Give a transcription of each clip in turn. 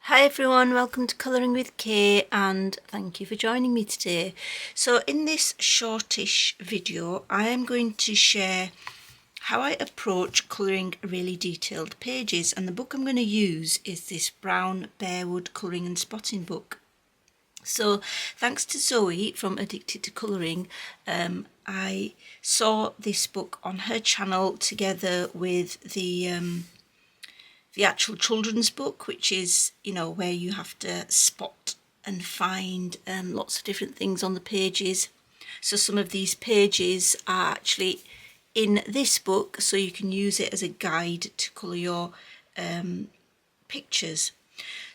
Hi everyone, welcome to Colouring with Kay and thank you for joining me today. So in this shortish video I am going to share how I approach colouring really detailed pages, and the book I'm going to use is this brown Bearwood colouring and spotting book. So thanks to Zoe from Addicted to Colouring, I saw this book on her channel together with the actual children's book, which is, you know, where you have to spot and find lots of different things on the pages. So some of these pages are actually in this book, so you can use it as a guide to colour your pictures.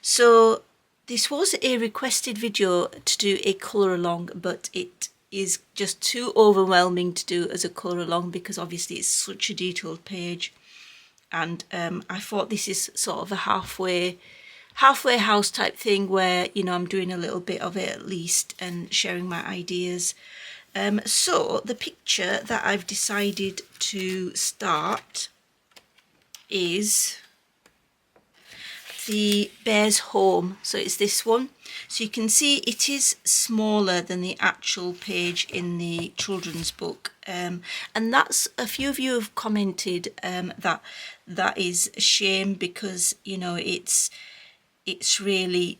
So this was a requested video to do a colour along, but it is just too overwhelming to do as a colour along because obviously it's such a detailed page. And I thought this is sort of a halfway house type thing where, you know, I'm doing a little bit of it at least and sharing my ideas. So the picture that I've decided to start is the bear's home. So it's this one. So you can see it is smaller than the actual page in the children's book, and that's, a few of you have commented that is a shame because, you know, it's really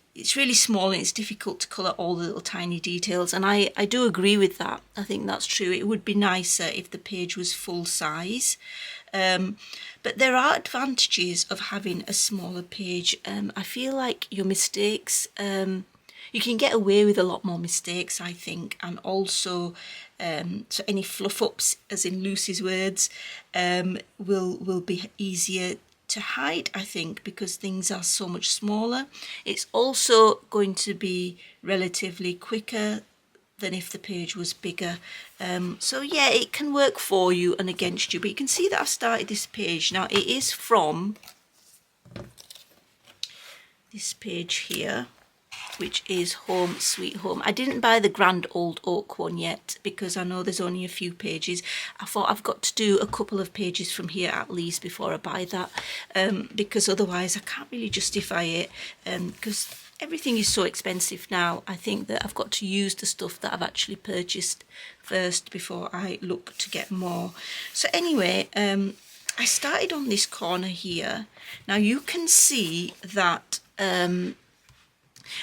small and it's difficult to colour all the little tiny details, and I do agree with that. I think that's true. It would be nicer if the page was full size, but there are advantages of having a smaller page. I feel like your mistakes, you can get away with a lot more mistakes, I think, and also so any fluff ups, as in Lucy's words, will be easier to hide, I think, because things are so much smaller. It's also going to be relatively quicker than if the page was bigger. So yeah, it can work for you and against you, but you can see that I've started this page. Now it is from this page here, which is Home Sweet Home. I didn't buy the Grand Old Oak one yet because I know there's only a few pages. I thought I've got to do a couple of pages from here at least before I buy that, because otherwise I can't really justify it, because everything is so expensive now. I think that I've got to use the stuff that I've actually purchased first before I look to get more. So anyway, I started on this corner here. Now you can see that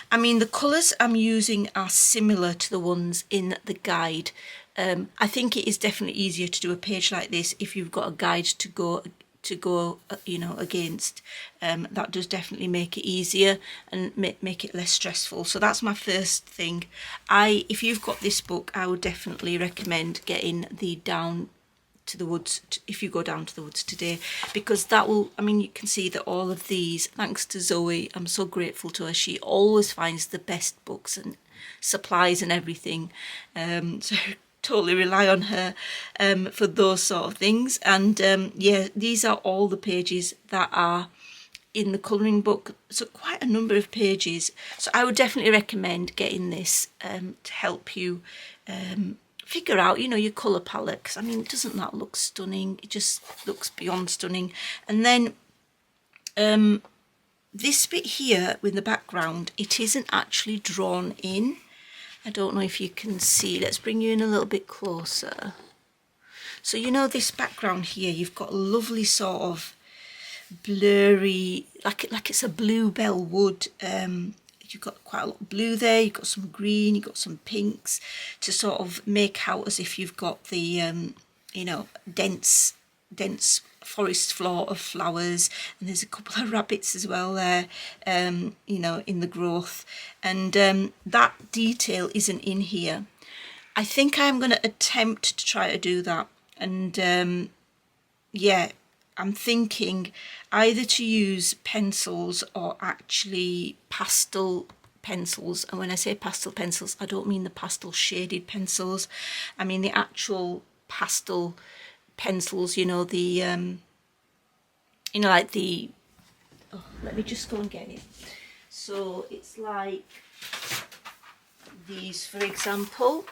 I mean, the colours I'm using are similar to the ones in the guide. I think it is definitely easier to do a page like this if you've got a guide to go you know, against. That does definitely make it easier and make it less stressful. So that's my first thing. If you've got this book, I would definitely recommend getting the Down to the Woods, if you go down to the woods today, because that will, I mean, you can see that all of these, thanks to Zoe, I'm so grateful to her, she always finds the best books and supplies and everything, so totally rely on her for those sort of things. And yeah, these are all the pages that are in the colouring book, so quite a number of pages. So I would definitely recommend getting this to help you figure out, you know, your colour palette, because I mean, doesn't that look stunning? It just looks beyond stunning. And then this bit here with the background, it isn't actually drawn in. I don't know if you can see. Let's bring you in a little bit closer. So you know, this background here, you've got a lovely sort of blurry, like it's a bluebell wood. You've got quite a lot of blue there, you've got some green, you've got some pinks to sort of make out as if you've got the, you know, dense forest floor of flowers. And there's a couple of rabbits as well there, you know, in the growth. And that detail isn't in here. I think I'm going to attempt to try to do that. And yeah, I'm thinking either to use pencils or actually pastel pencils. And when I say pastel pencils, I don't mean the pastel shaded pencils. I mean the actual pastel pencils, you know, the, you know, like the, oh, let me just go and get it. So it's like these, for example.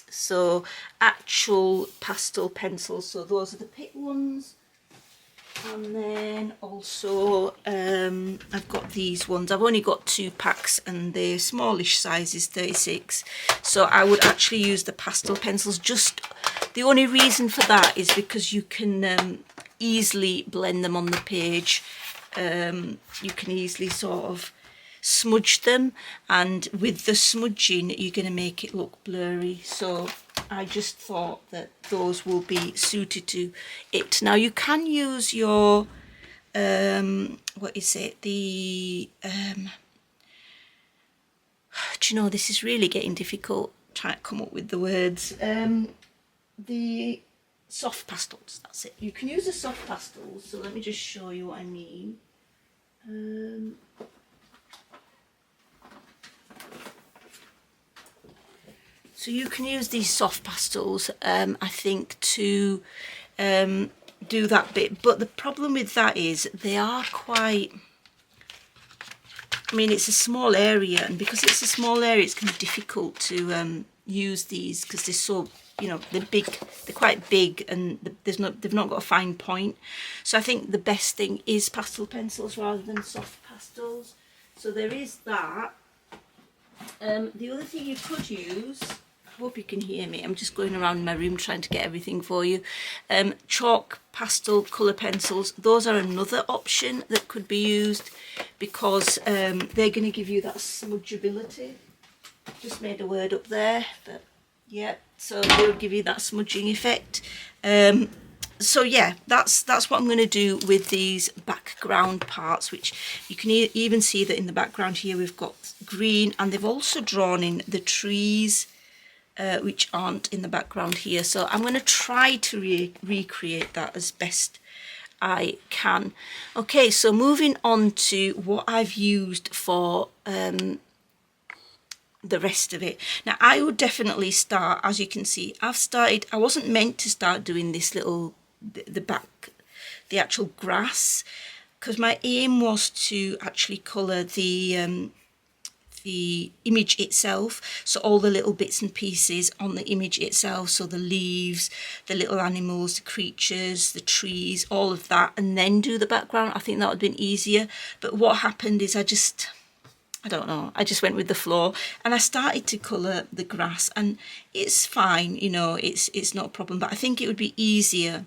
So actual pastel pencils. So those are the Pick ones. And then also I've got these ones. I've only got 2 packs and they're smallish sizes, 36. So I would actually use the pastel pencils. Just the only reason for that is because you can easily blend them on the page. You can easily sort of smudge them, and with the smudging you're going to make it look blurry. So I just thought that those will be suited to it. Now you can use your what is it, the do you know, this is really getting difficult trying to come up with the words. The soft pastels, that's it. You can use the soft pastels, so let me just show you what I mean. So you can use these soft pastels, I think, to do that bit. But the problem with that is they are quite, I mean, it's a small area, and because it's a small area, it's kind of difficult to use these because they're so, you know, they're big, they're quite big, and they've not got a fine point. So I think the best thing is pastel pencils rather than soft pastels. So there is that. The other thing you could use, I hope you can hear me, I'm just going around my room trying to get everything for you. Chalk pastel colour pencils, those are another option that could be used because they're going to give you that smudgeability. Just made a word up there, but yeah, so they'll give you that smudging effect. So yeah, that's what I'm going to do with these background parts, which you can even see that in the background here we've got green, and they've also drawn in the trees which aren't in the background here. So I'm going to try to recreate that as best I can. Okay, so moving on to what I've used for the rest of it. Now I would definitely start, as you can see, I wasn't meant to start doing this little, the actual grass, because my aim was to actually colour the image itself, so all the little bits and pieces on the image itself, so the leaves, the little animals, the creatures, the trees, all of that, and then do the background. I think that would have been easier, but what happened is I don't know, I just went with the flow and I started to colour the grass, and it's fine, you know, it's not a problem, but I think it would be easier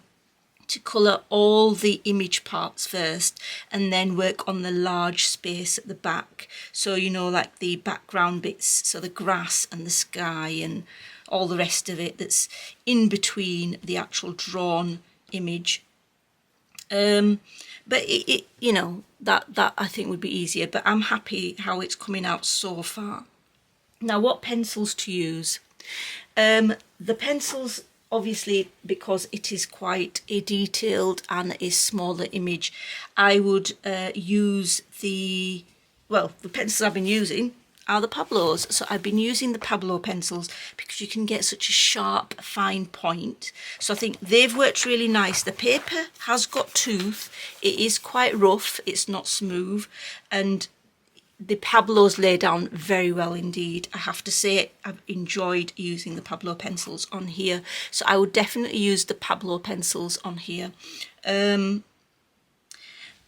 to colour all the image parts first and then work on the large space at the back. So, you know, like the background bits, so the grass and the sky and all the rest of it that's in between the actual drawn image. But it you know, that I think would be easier, but I'm happy how it's coming out so far. Now, what pencils to use? The pencils, obviously, because it is quite a detailed and a smaller image, I would use the pencils I've been using are the Pablos. So I've been using the Pablo pencils because you can get such a sharp, fine point. So I think they've worked really nice. The paper has got tooth. It is quite rough. It's not smooth. And the Pablos lay down very well indeed. I have to say, I've enjoyed using the Pablo pencils on here. So I would definitely use the Pablo pencils on here.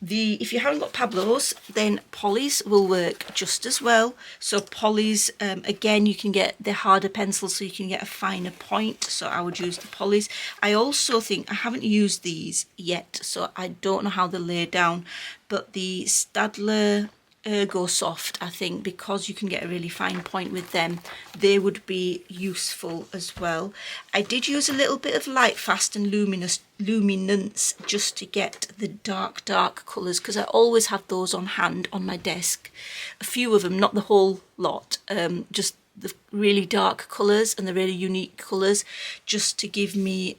If you haven't got Pablos, then Polly's will work just as well. So Polly's, again, you can get the harder pencils so you can get a finer point. So I would use the Polly's. I also think, I haven't used these yet, so I don't know how they lay down, but the Staedtler Ergo Soft, I think, because you can get a really fine point with them, they would be useful as well. I did use a little bit of Light Fast and Luminance just to get the dark colours, because I always have those on hand on my desk. A few of them, not the whole lot, just the really dark colours and the really unique colours, just to give me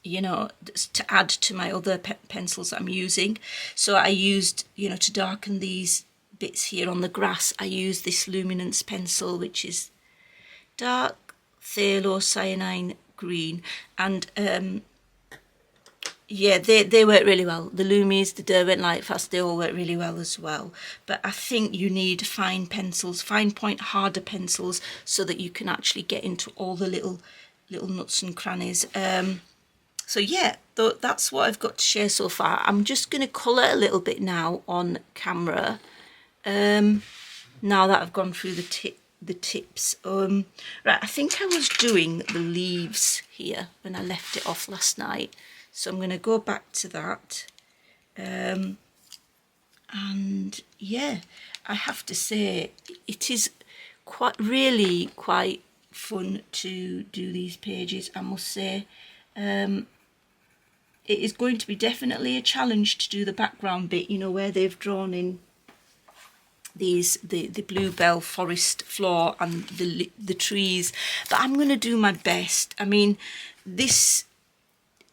you know, to add to my other pencils that I'm using. So I used, you know, to darken these bits here on the grass, I used this Luminance pencil, which is dark phthalo cyanine green, and yeah, they work really well. The Lumis, the Derwent Light Fast, they all work really well as well. But I think you need fine pencils, fine point, harder pencils, so that you can actually get into all the little nuts and crannies. So yeah, that's what I've got to share so far. I'm just going to colour a little bit now on camera. Now that I've gone through the tips. Right, I think I was doing the leaves here when I left it off last night. So I'm going to go back to that. And yeah, I have to say it is really quite fun to do these pages, I must say. It is going to be definitely a challenge to do the background bit, you know, where they've drawn in the bluebell forest floor and the trees, but I'm going to do my best. I mean, this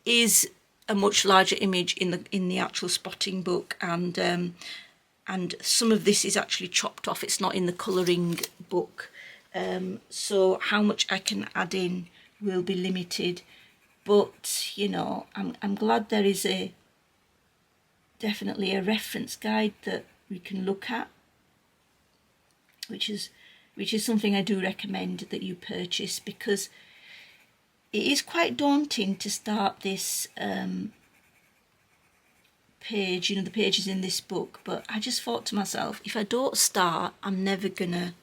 is a much larger image in the actual spotting book, and some of this is actually chopped off. It's not in the colouring book, so how much I can add in will be limited. But you know, I'm glad there is definitely a reference guide that we can look at, which is something I do recommend that you purchase, because it is quite daunting to start this page, you know, the pages in this book. But I just thought to myself, if I don't start, I'm never gonna,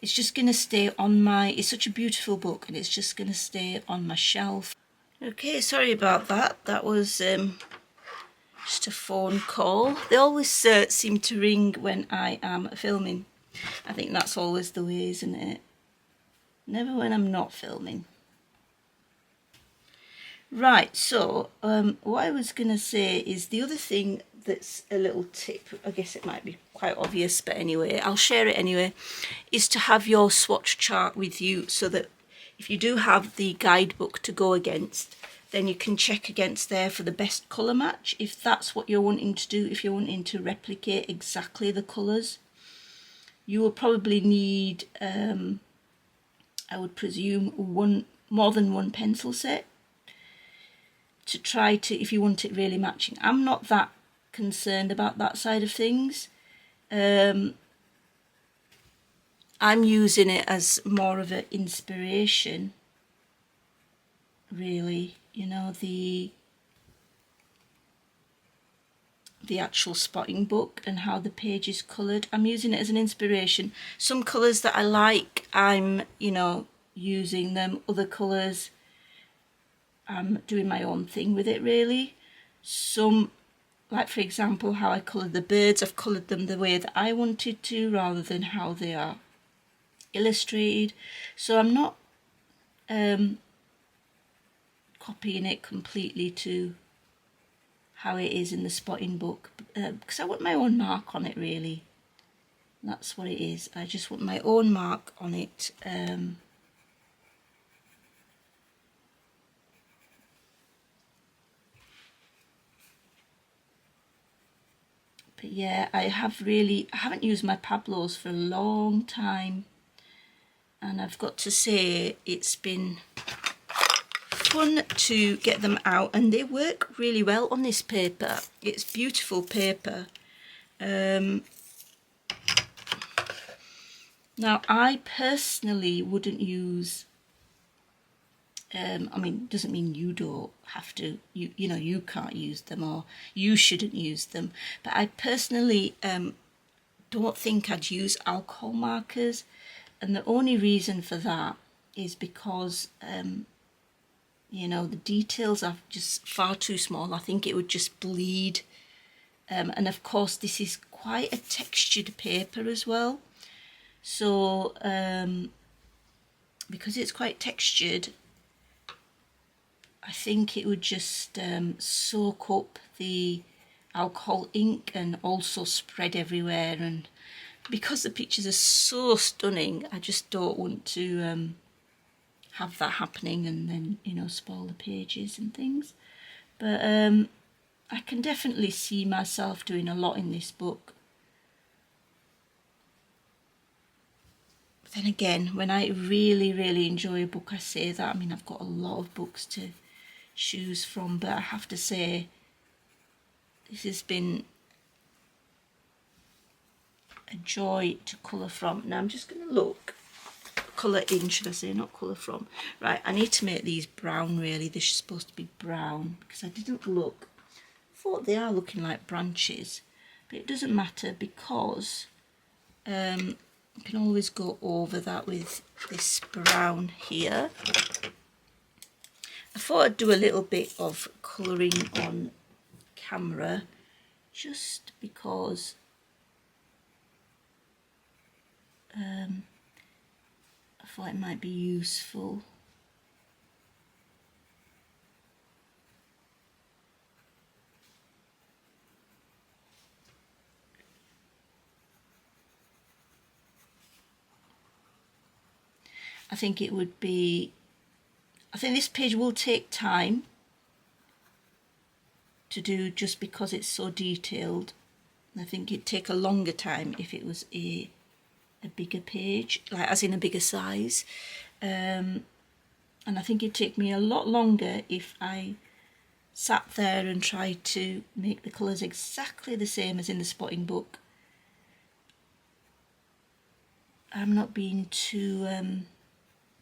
it's just gonna stay on my, it's such a beautiful book and it's just gonna stay on my shelf. Okay, sorry about that. That was just a phone call. They always seem to ring when I am filming. I think that's always the way, isn't it? Never when I'm not filming. Right, so what I was going to say is the other thing that's a little tip, I guess it might be quite obvious, but anyway, I'll share it anyway, is to have your swatch chart with you, so that if you do have the guidebook to go against, then you can check against there for the best colour match, if that's what you're wanting to do, if you're wanting to replicate exactly the colours. You will probably need, I would presume, more than one pencil set to try to, if you want it really matching. I'm not that concerned about that side of things. I'm using it as more of an inspiration, really, you know, the actual spotting book and how the page is coloured. I'm using it as an inspiration. Some colours that I like, I'm, you know, using them. Other colours, I'm doing my own thing with it, really. Some, like for example, how I coloured the birds, I've coloured them the way that I wanted to, rather than how they are illustrated. So I'm not copying it completely to how it is in the spotting book, because I want my own mark on it, really. That's what it is. I just want my own mark on it. But yeah, I haven't used my Pablos for a long time, and I've got to say it's been fun to get them out, and they work really well on this paper. It's beautiful paper. Now I personally wouldn't use, I mean, doesn't mean you don't have to, you know, you can't use them or you shouldn't use them, but I personally don't think I'd use alcohol markers, and the only reason for that is because you know, the details are just far too small. I think it would just bleed. And of course, this is quite a textured paper as well. So, because it's quite textured, I think it would just soak up the alcohol ink and also spread everywhere. And because the pictures are so stunning, I just don't want to have that happening and then, you know, spoil the pages and things. But I can definitely see myself doing a lot in this book. But then again, when I really enjoy a book, I say that. I mean, I've got a lot of books to choose from, but I have to say this has been a joy to colour from. Now I'm just going to look, colour in, should I say, not colour from. Right, I need to make these brown really. They're supposed to be brown because I didn't look. I thought they are looking like branches, but it doesn't matter because you can always go over that with this brown here. I thought I'd do a little bit of colouring on camera just because I thought it might be useful. I think it would be, I think this page will take time to do just because it's so detailed. I think it'd take a longer time if it was a bigger page, like as in a bigger size. And I think it'd take me a lot longer if I sat there and tried to make the colours exactly the same as in the spotting book. I'm not being too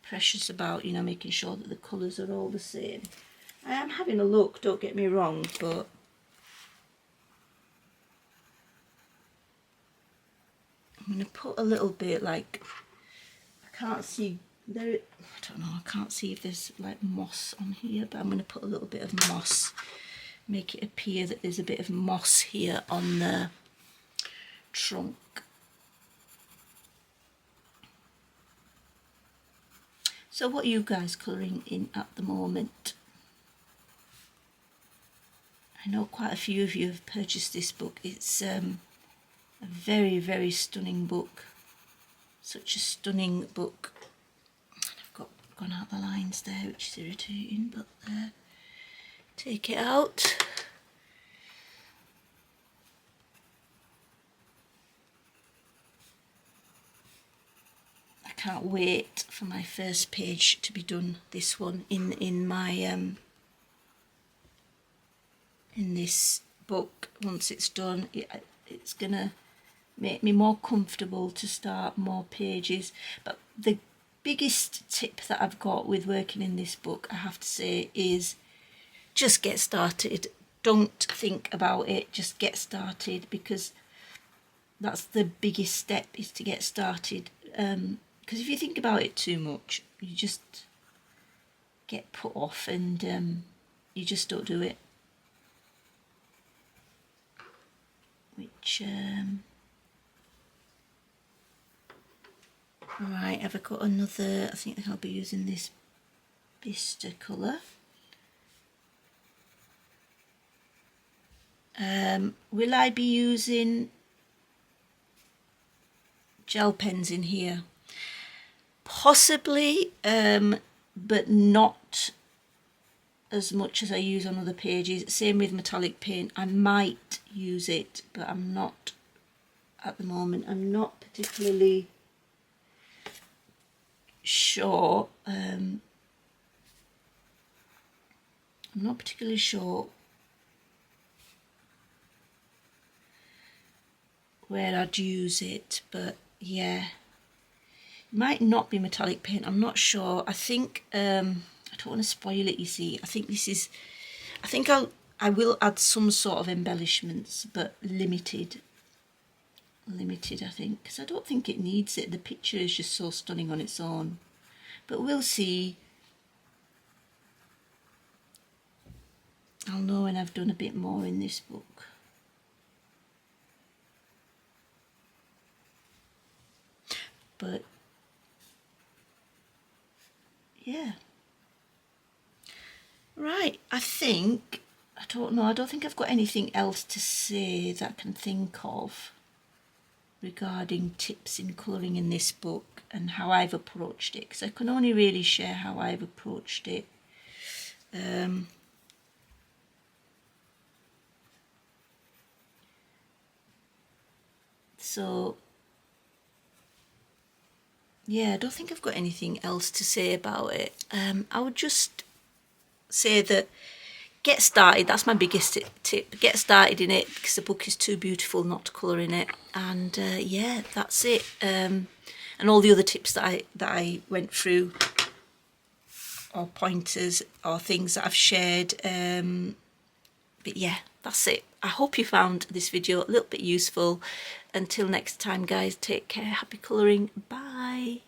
precious about, you know, making sure that the colours are all the same. I am having a look, don't get me wrong, but I'm going to put a little bit, like, I can't see there, I don't know, I can't see if there's like moss on here, but I'm going to put a little bit of moss, make it appear that there's a bit of moss here on the trunk. So what are you guys colouring in at the moment? I know quite a few of you have purchased this book. It's a very, very stunning book. Such a stunning book. I've gone out the lines there, which is irritating, but take it out. I can't wait for my first page to be done. This one in my in this book. Once it's done, it's gonna make me more comfortable to start more pages. But the biggest tip that I've got with working in this book, I have to say, is just get started. Don't think about it, just get started, because that's the biggest step, is to get started. Because if you think about it too much, you just get put off and you just don't do it. Which right, have I got another? I think I'll be using this Vista colour. Will I be using gel pens in here? Possibly, but not as much as I use on other pages. Same with metallic paint. I might use it, but I'm not at the moment. I'm not particularly sure. I'm not particularly sure where I'd use it, but yeah, it might not be metallic paint. I'm not sure. I think I don't want to spoil it, you see. I think this is, I will add some sort of embellishments, but limited, I think, because I don't think it needs it. The picture is just so stunning on its own, but we'll see. I'll know when I've done a bit more in this book. But yeah, right, I don't know, I don't think I've got anything else to say that I can think of regarding tips in colouring in this book and how I've approached it, because I can only really share how I've approached it. So yeah, I don't think I've got anything else to say about it. I would just say that get started. That's my biggest tip. Get started in it, because the book is too beautiful not to colour in it. And yeah, that's it. And and all the other tips that I went through, or pointers or things that I've shared. But yeah, that's it. I hope you found this video a little bit useful. Until next time, guys, take care. Happy colouring. Bye.